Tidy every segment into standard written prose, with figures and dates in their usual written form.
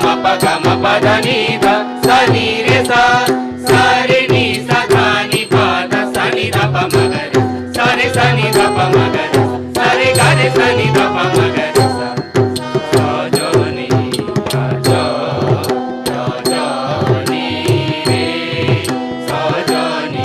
म प ग म प ध नि ध सा नि रे सा सा रे नि सा धा नि प ध सा नि ध प म ग रे सा रे सा नि ध प म ग रे सा रे ग रे सा नि ध प म ग रे सा सा जो नि सा जो जो जो नि रे सा जो नि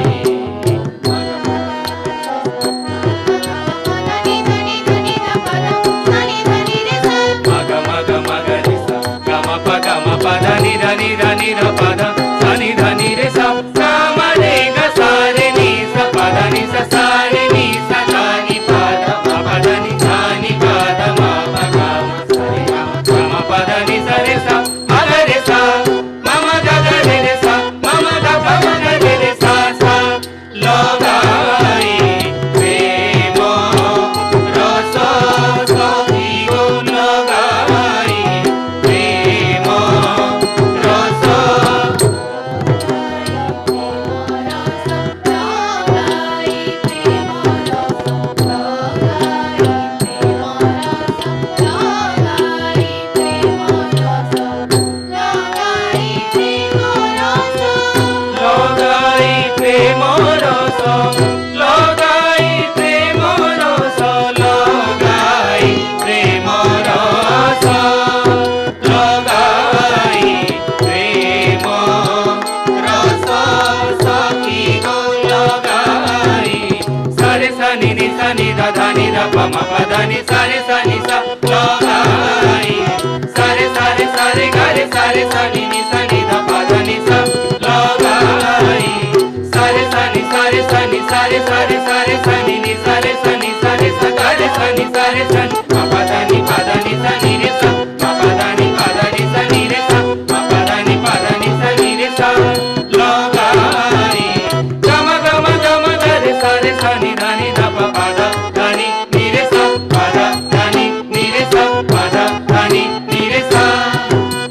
नी ध नि ध नि ध प ध सा नि ध नि रे सा सा म रे ग सा रे नि सा प ध नि सा सा रे नि सा धा नि प ध म प ध नि सा नि प ध म प ग म सा रे ग म प ध नि सा रे सा म ग रे सा म म ग ग रे रे सा म म ग ग म ग रे रे सा सा लगाई प्रेम रस सखी गो लगाई प्रेम रस लगाई प्रेम रस लगाई प्रेम रस लगाई प्रेम रस लगाई प्रेम रस सखी गो लगाई सा रे सा नि नि सा नि ध ध नि ध प म प ध नि सा रे सा नि सा लगाई सा रे ग रे सा रे सा नि नि सा नि ध प ध नि सा लगाई सा रे सा नि सा रे सा नि सा रे सा रे सा रे सा नि नि सा रे सा नि सा रे सा ग रे सा नि सा रे सा नि म प ध नि सा नि रे सा म प ध नि सा नि रे सा म प ध नि सा नि रे सा लगाई ग म ग रे सा नि ध नि ध प प ध नि रे सा प ध नि रे सा प ध नि रे सा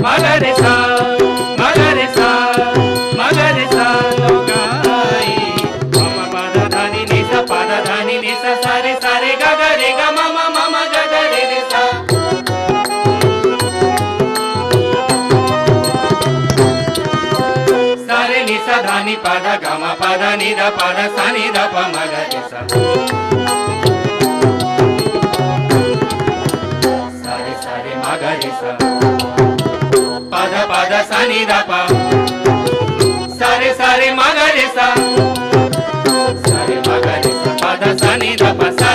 म ग रे सा म ग रे सा म ग रे सा लगाई म प ध नि सा प ध नि सा सा रे ग ग रे ग म म ग ग रे रे सा सा रे नि सा धा नि प ध ग म प ध नि ध प ध सा नि ध प म ग रे सा सा रे म ग रे सा प ध सा नि ध प सा रे म ग रे सा सा रे म ग रे सा प ध सा नि ध प सा